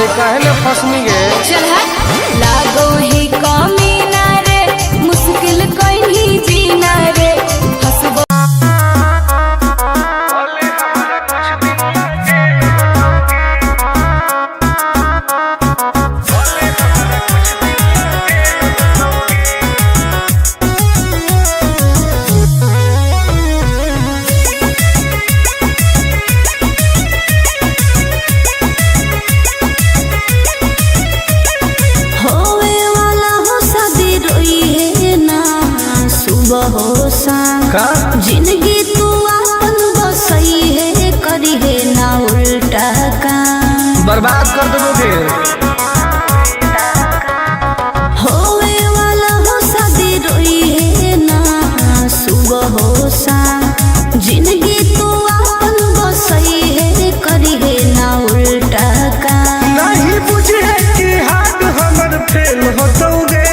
अरे काहे ना फसनी गे। चल हट। लागो ही कमीना रे, मुश्किल कोई नहीं जीना रे। हसबो जिंदगी तू अपन बसई है, करी है ना उल्टा काम, बर्बाद कर दोगे। होवे वाला हो शादी रोई है ना सुबह हो शाम। जिंदगी तू अपन बसई है, करी है ना उल्टा काम। नहीं बुझे कि हाथ हमर फेल होतोगे,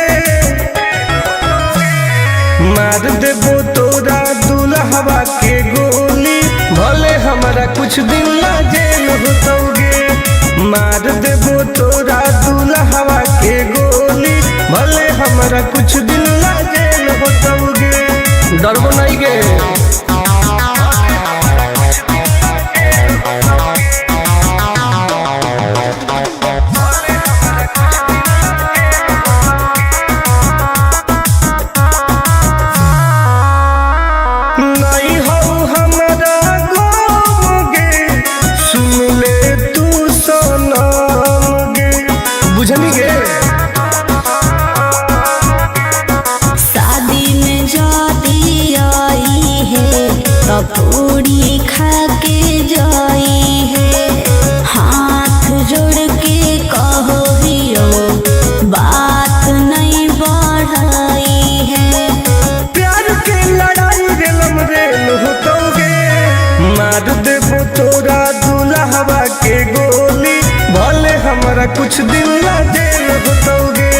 मार देबो तोरा दुल्हवा के गोली, भले हमारा कुछ दिन ला जेल होतोगे। मार देबो तोरा दुल्हवा के गोली, भले हमारा कुछ दिन ला जेल होतोगे। डरबो नहीं गे। पूरी खा के जाई है, हाथ जोड़ के कहो हियो बात नहीं बढ़ाई है। प्यार के लड़ाई रेलम रेल होतोगे, मार देबो तोरा दुल्हवा के गोली, भले हमारा कुछ दिन ला जेल होतोगे।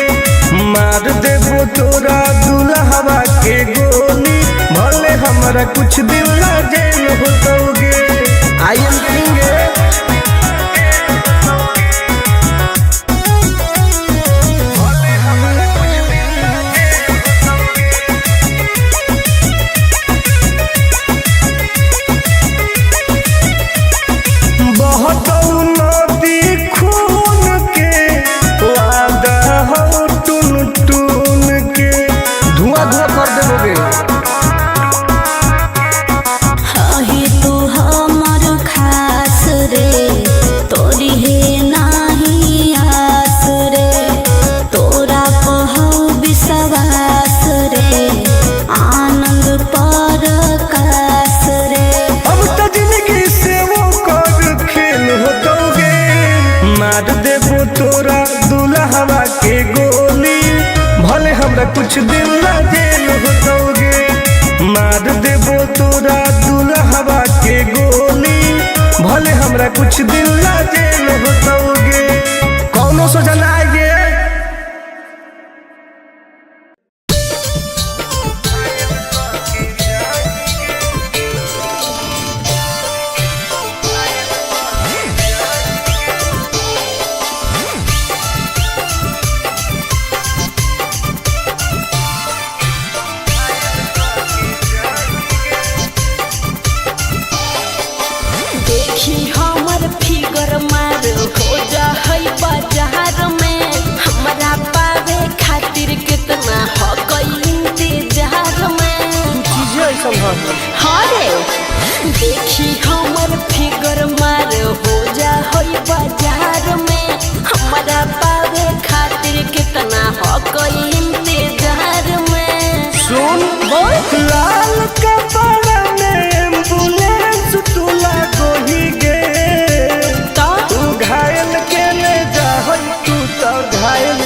मार देबो तोरा दुल्हवा के गोली, भले हमारा कुछ दिन ला जेल होतोगे। I am king. मार देबो तोरा दुल्हवा के गोली, भले हमरा कुछ दिन ला जेल होतोगे। मार देबो तोरा दुल्हवा के गोली, भले हमरा कुछ दिन ला जेल होतोगे। कौनो सोचा ना आएगे। देखी हमर फिगर मार हो जा है बाजार में, हमरा पावे खातिर कितना हो गई इंतजार में। हाँ रे, देखी हमर फिगर मार हो जा है बाजार में, हमरा पावे खातिर कितना हो गई इंतजार में। सुन बोल लाल कपड़ा में एम्बुलेंस तू लागोही गे, तू घायल के ले जाहै, तू तो घायल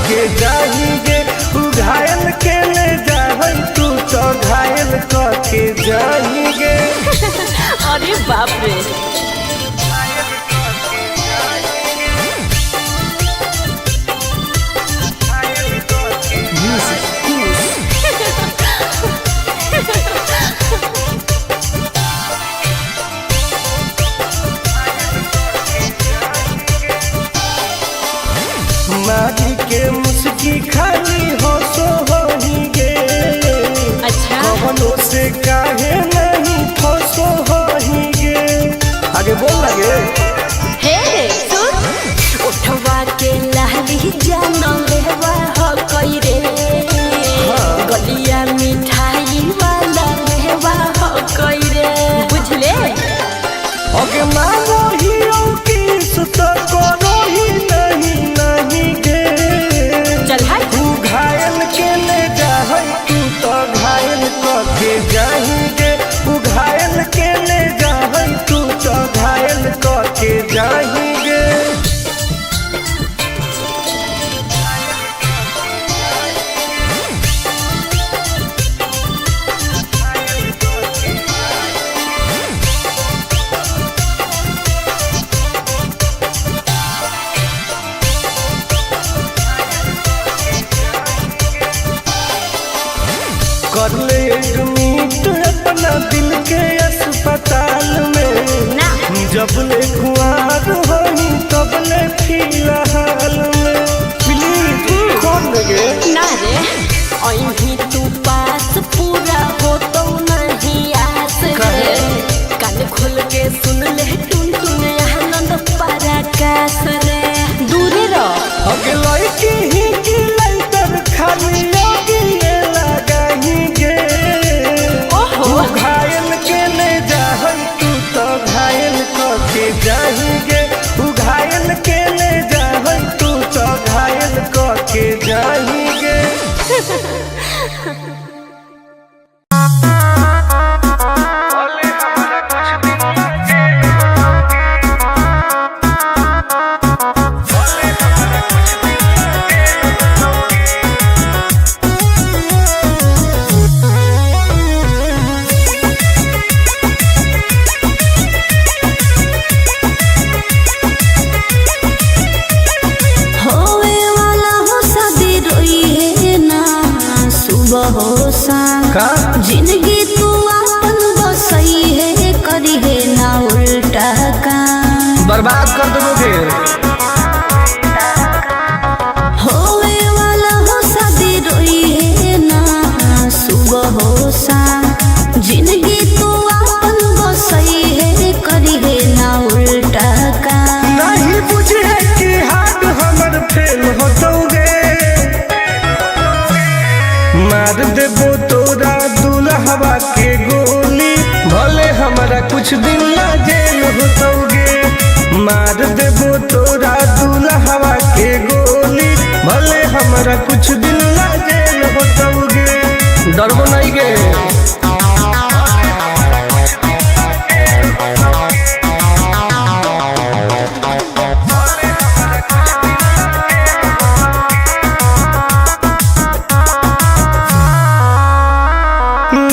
के जाही गे। तू घायल के ले जाहै, तू तो घायल के जाही गे। अरे बाप रे। मानो ही किस तो करो ही नहीं गे। चल है तू घायल के ले जाए तू तो घायल के जाएंगे। तू घायल के ले जाए तू तो घायल के जाएंगे। कर ले एडमिट अपना दिल के अस्पताल में ना जब ले कुआर होई तब ले फिलहाल में प्लीज कौन लगे ना रे अहीं तू पास पूरा हो तो नहीं आस रे। कान खोल के सुन ले टुन टुन आनंद पराकाश रे। दूर रह अगे लड़की ही की लंतर खाली योगी ये लगाएंगे। ओहो तू घायल के ले जाए तू तो घायल के जाएंगे। तू घायल के ले जाए तू तो घायल के जाएंगे। होवे वाला हो शादी रोई है ना सुबह हो शाम। का जिंदगी तू अपन बसई है करी है ना उल्टा काम। बर्बाद कर दोगे। होवे वाला हो शादी रोई है ना सुबह हो शाम। जिंदगी तू अपन बसई है करी है ना उल्टा काम। नहीं बुझे कि हाथ हमर फेल होतोगे। मार देबो तोरा दुल्हवा के गोली भले हमारा कुछ दिन ला जेल होतोगे। मार देबो तोरा दुल्हवा के गोली भले हमारा कुछ दिन ला जेल होतोगे। डरबो नहीं गे।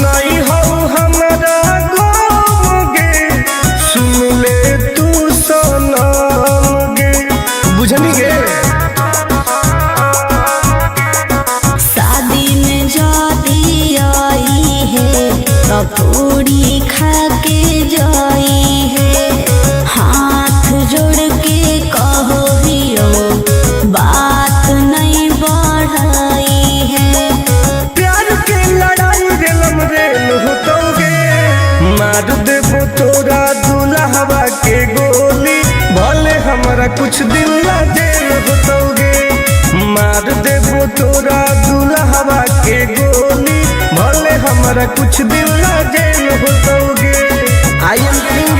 नहीं हो हमारा गाँव गे सुन ले तू सनम गे। बुझनी गे शादी में जाती आई है तो पूरी खा के जाई है। हाथ जोड़ के कहो हियो बात नहीं बढ़ाई है। प्यार के लड़ाई रेलम रेल होतोगे। मार देबो तोरा दुल्हवा के गोली भले हमारा कुछ दिन ला जेल होतोगे। मार देबो तोरा दुल्हवा के गोली भले हमारा कुछ दिन ला जेल होतोगे। आई एम किंग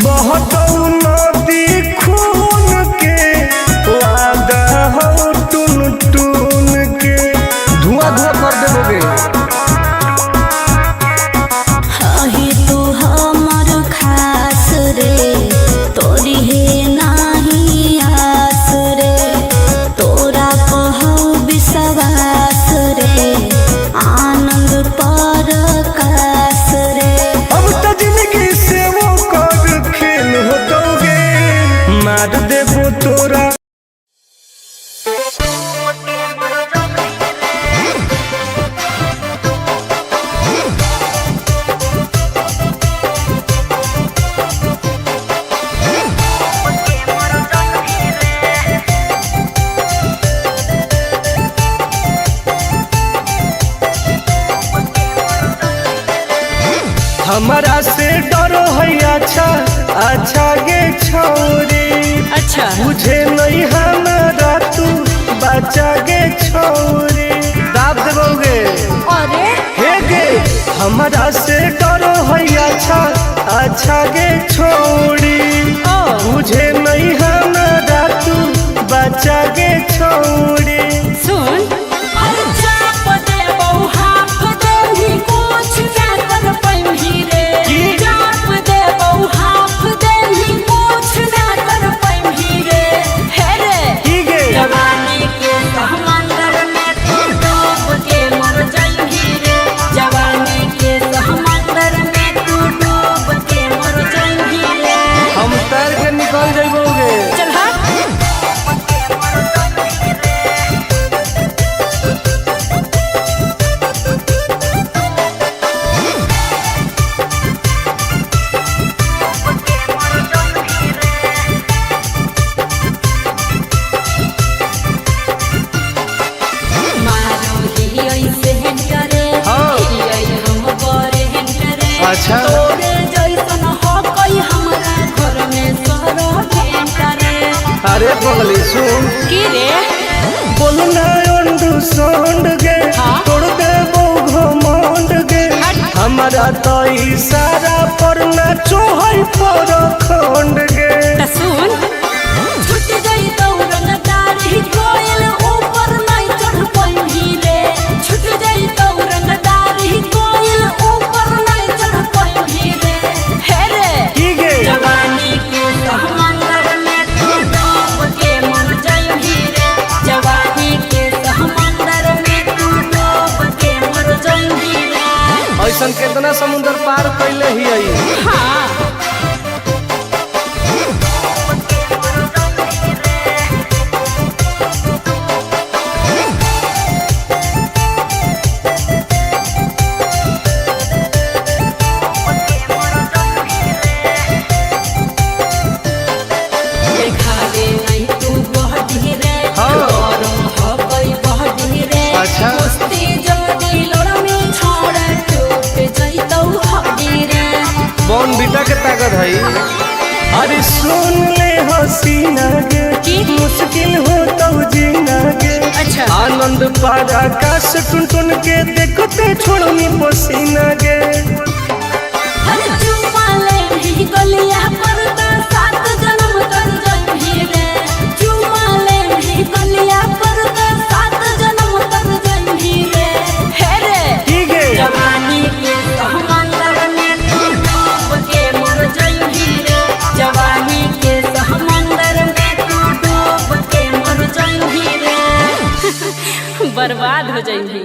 बहुत नदी खून के वादा हो टून टून के धुआं धुआं कर देबोगे। अही तू हमर खास रे तोरी है नाही आस रे। तोरा पहौ विश्वास रे आनंद परकाश रे। अब तो जिंदगी से वो कर खेल होतोगे। मार देबो तोरा हमारा से डरो है अच्छा अच्छा गे छोरी। अच्छा बुझे नहीं हमारा तू बच्चा गे छोरी। दाब देबोगे अरे हे गे हमारा से डरो है अच्छा अच्छा गे छोरी। बुझे नहीं हमारा तू बच्चा गे छोरी। सुन निकल जाइबोगे। चल अच्छा अरे पगली सुन की रे बोलना अंडू सोंड गे तोड़ दे घमंड गे। हमारा तो इशारा पर नाचो है पर खंड गे। सुन छुट गई दौड़न दाढ़ी कोयल ऊपर नहीं चढ़ पाई रे। छुट गई दौड़न दाढ़ी कोयल ऊपर नहीं चढ़ पाई रे। हे रे की गे जवानी के समंदर में तू डूब के मर जाएगी रे। जवानी के समंदर में तू डूब के मर जाएगी रे। ऐसा कितना समुद्र पार कैले ही आई। हाँ अच्छा बॉन बीटा के ताकत है। अरे सुन ले हसीना गे मुश्किल हो तो जीना गे। अच्छा आनंद पार आकाश टुन टुन के देखते छोड़नी पसीना गे। गलिया पर सात जन्म कर जाई रे। चुमा ले गलिया पर सात जन्म कर जाई रे। हे रे ठीक है जवानी के समंदर में तू डूब के मर जाई रे। जवानी के समंदर में तू डूब के मर जाई रे। बर्बाद हो जाएगी।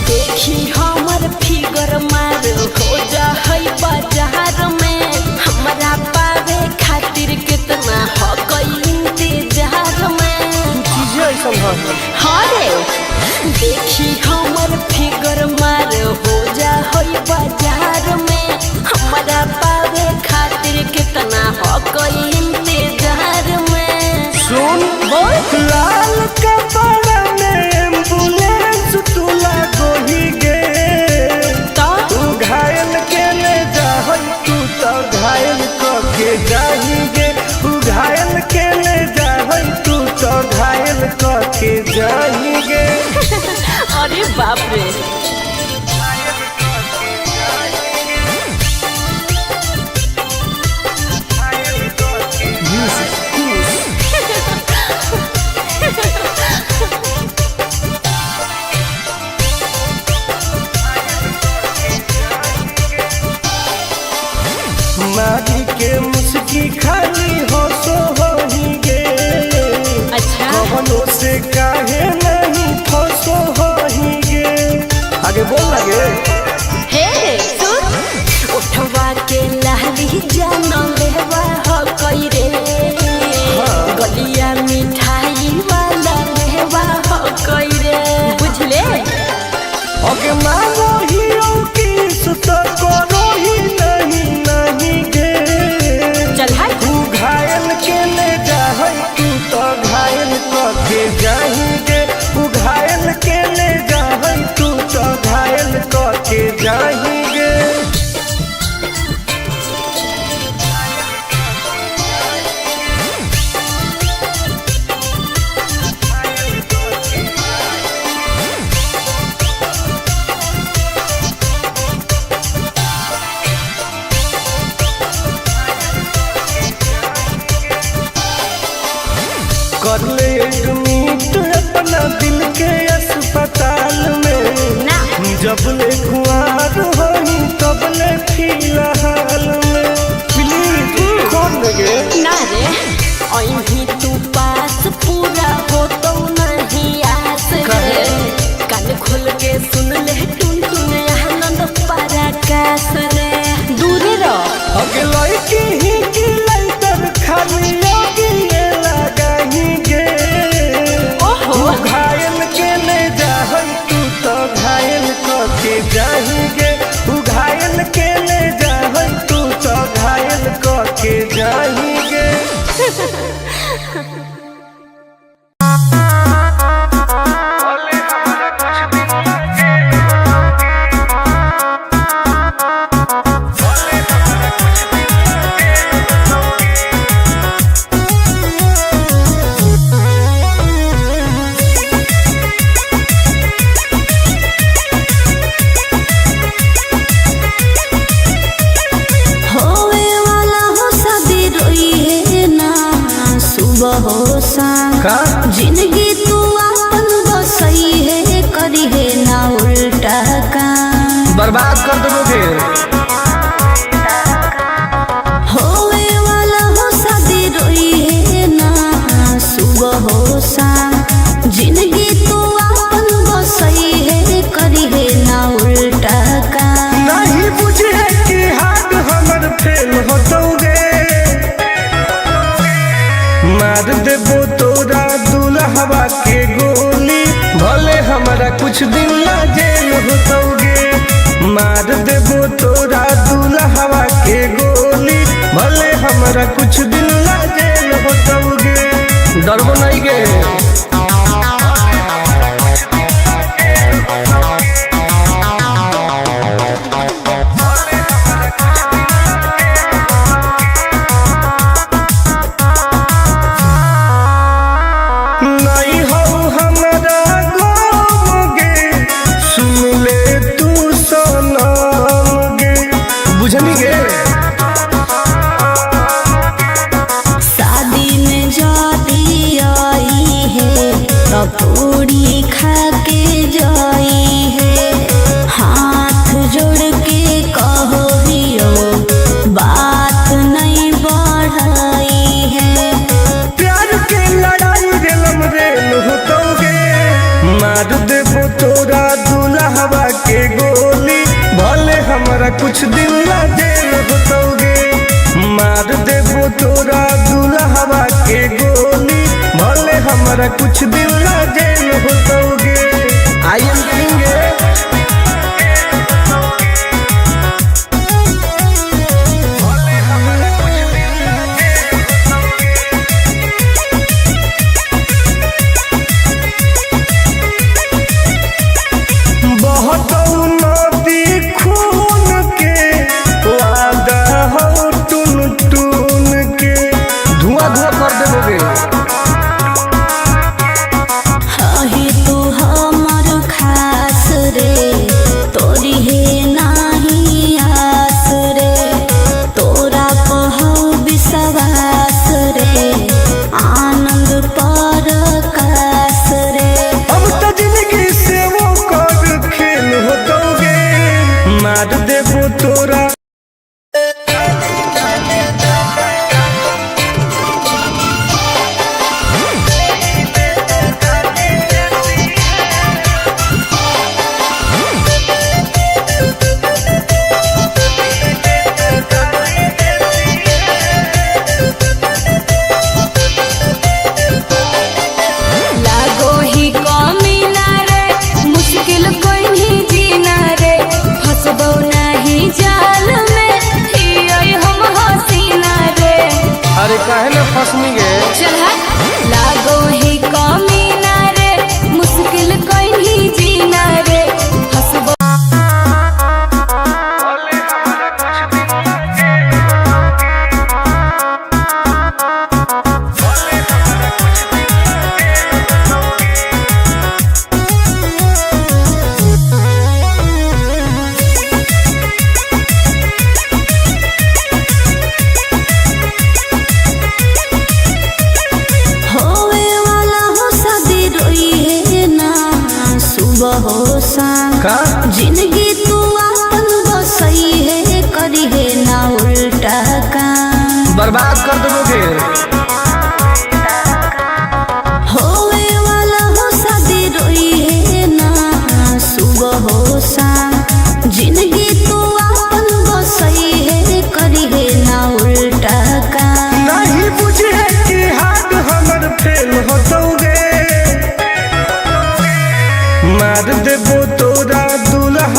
देखी हमर फिगर मार हो जा है बाजार में। हमरा पावे खातिर कितना हो गई इंतजार में। चीजें ऐसा हाँ रे देखी हमर फिगर मार हो जा है बाजार में। हमरा पावे खातिर कितना हो गई इंतजार में। सुन बोल लाल कपड़ा में एम्बुलेंस तुला गोही गे। तू घायल के ले जा तू तो घायल के जाही गे। तू घायल के ले जा तू तो घायल के जाही गे। अरे बाप रे मारी के मुस्की खाली हो सो होही गे। अच्छा कवनो से काहे नहीं फसो होही गे। मानो ही किस तो करो ही नहीं गे। चल हाय तू घायल के ले जाहै तू तो घायल के जाएंगे। तू घायल के ले जाहै तू तो घायल के जाएंगे। कर ले एडमिट अपना दिल के अस्पताल में ना। जब ले खुआर होई तब ले फिलहाल में प्लीज खोल लगे ना रे अहीं तू पास पूरा हो तो नहीं आस रे। कान खोल के सुन ले टुन टुन आनंद पराकाश रे। दूर रह अगे लड़की ही की लइटर खाली लगी लगाएंगे। ओहो घायल के ले जाहै तू तो घायल के जाएंगे। तू घायल के ले जाहै तू तो घायल के जाएंगे। का जिंदगी तू अपन बसई है करी है ना उल्टा काम बर्बाद कर दोगे। होवे वाला हो शादी रोई है ना सुबह हो शाम। जिंदगी तू अपन बसई है करी है ना उल्टा काम। नहीं बुझे कि हाथ हमर फेल होतोगे। मार देबो तोरा दुल्हवा के गोली भले हमारा कुछ दिन ला जेल होतोगे। मार देबो तोरा दुल्हवा के गोली भले हमारा कुछ दिन ला जेल होतोगे। डरबो नहीं गे। पूरी खा के जाई है हाथ जोड़ के कहो हियो बात नहीं बढ़ाई है। प्यार के लड़ाई रेलम रेल होतोगे। मार देबो तोरा दुल्हवा के गोली भले हमारा कुछ दिन ला जेल होतोगे। मार देबो तोरा दुल्हवा के गोली भले हमारा कुछ दिन ला जेल होतोगे। आई एम करेंगे बहुत नदी खून के वादा हो टून टून के धुआं धुआं कर देबोगे। तू हमर खास रे तोरी है नाही आस रे। तोरा पहो विश्वास रे आनंद परकाश रे। अब तो जिंदगी से वो कर खेल होतोगे। मार देबो तोरा लागो ही कमी ना रे मुश्किल कोई नहीं जीना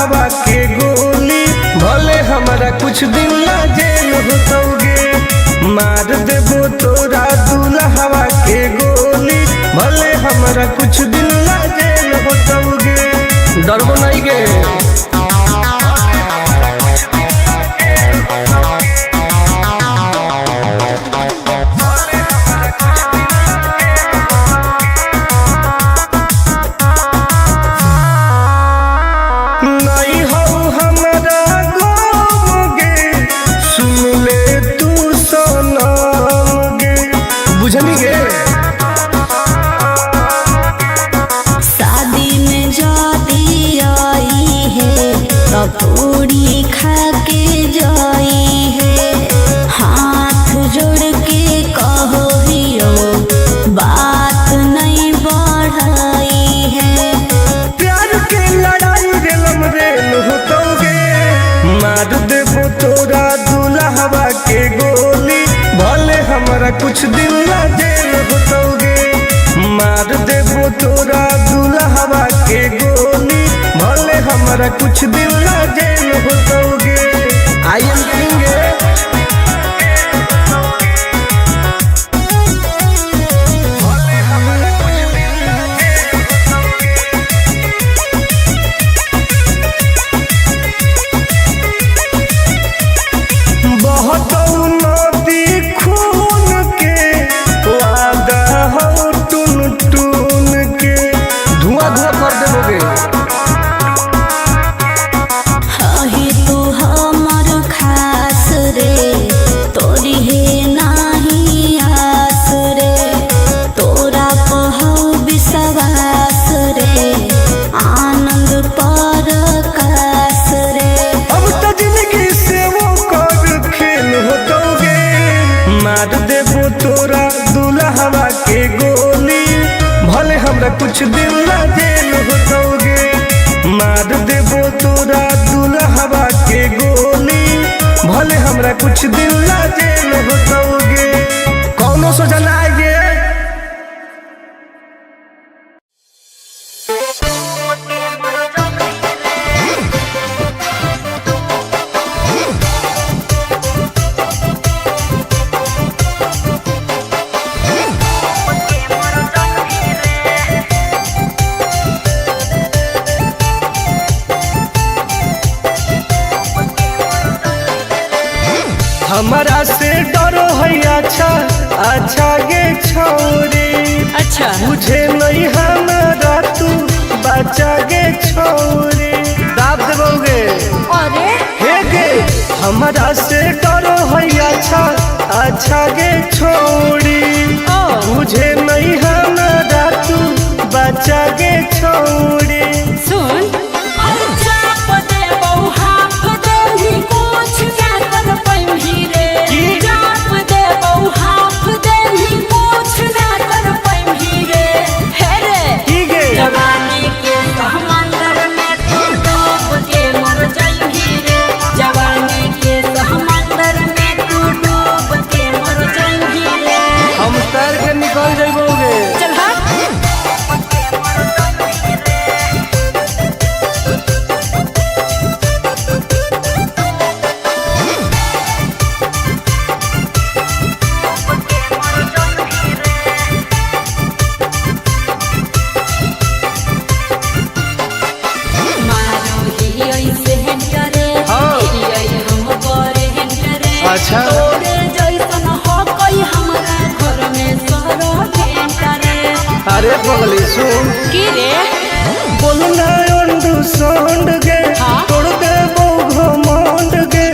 दुल्हवा के गोली, भले हमारा कुछ दिन ला जेल होतोगे। मार देबो तोरा दुल्हवा के गोली, भले हमारा कुछ दिन ला जेल होतोगे। डरबो नहीं गे। शादी में जाती आई है तो पूरी खा के जाई है। हाथ जोड़ के कहो हियो बात नहीं बढ़ाई है। प्यार के लड़ाई रेलम रेल होतोगे। मार देबो तोरा दुल्हवा के गोली, भले हमारा कुछ दिन ला जेल होतोगे। मार देबो तोरा दुल्हवा के गोली, भले हमारा कुछ दिन ला जेल होतोगे। I am king. मार देबो तोरा दुल्हवा के गोली, भले हमरा कुछ दिन ला जेल होतोगे। मार देबो तोरा दुल्हवा के गोली, भले हमरा कुछ दिन ला जेल होतोगे। कौनो सोचा ना आइए। हमारा से डरो है अच्छा अच्छा गे छोरी। अच्छा मुझे नहीं हमारा तू बचा गे छोरी। दाब देबोगे। अरे हे गे हमारा से डरो है अच्छा अच्छा गे छोरी। मुझे नहीं हमारा तू बचा गे छोरी। सुन निकल जाइबोगे। चल हाँ। अच्छा अरे पगली सुन की रे बोलना अंडू सोंड गे। हाँ? तोड़ दे वो घमंड गे।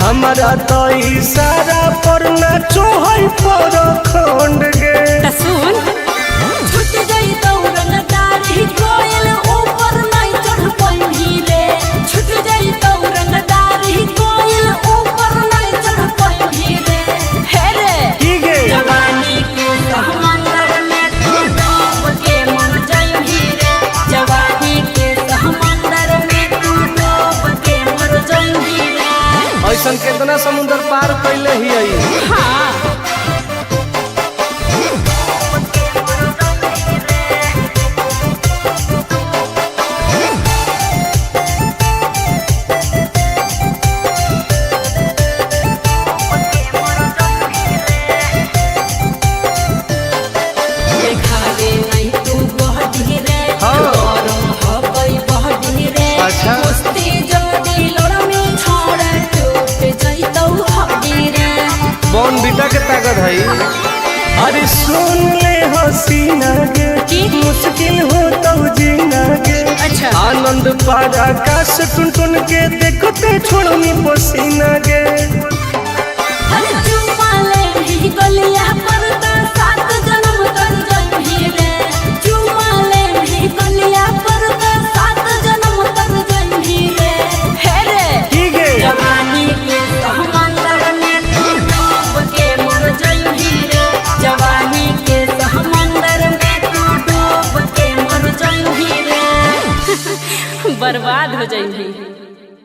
हमारा तो इशारा पर ना चोहई पर खंड गे। सुन छूट गई दौड़न दारी कोयल ऊपर नहीं चढ़ पाई रे। छूट गई दौड़न दारी कोयल ऊपर नहीं चढ़ पाई रे। हे रे की गे जवानी के समंदर में तू डूब के मर जाई रे। जवानी के समंदर में तू डूब के मर जाई रे। ऐसन कितना समुद्र पार कैले ही आई। हाँ भाई। अरे सुन ले हसीना गे मुश्किल हो तो जीना गे। अच्छा। आनंद पार आकाश टुन टुन के देखते छोड़नी पसीना गे। गलिया पर तो 7 जन्म तर जही रे। चुमाले भी गलिया पर तो 7 जन्म तर जही रे। हे रे की गे जवानी के समंदर में तू डूब के मर जही रे। जवानी के समंदर में तू डूब के मर जही रे। बर्बाद हो जही।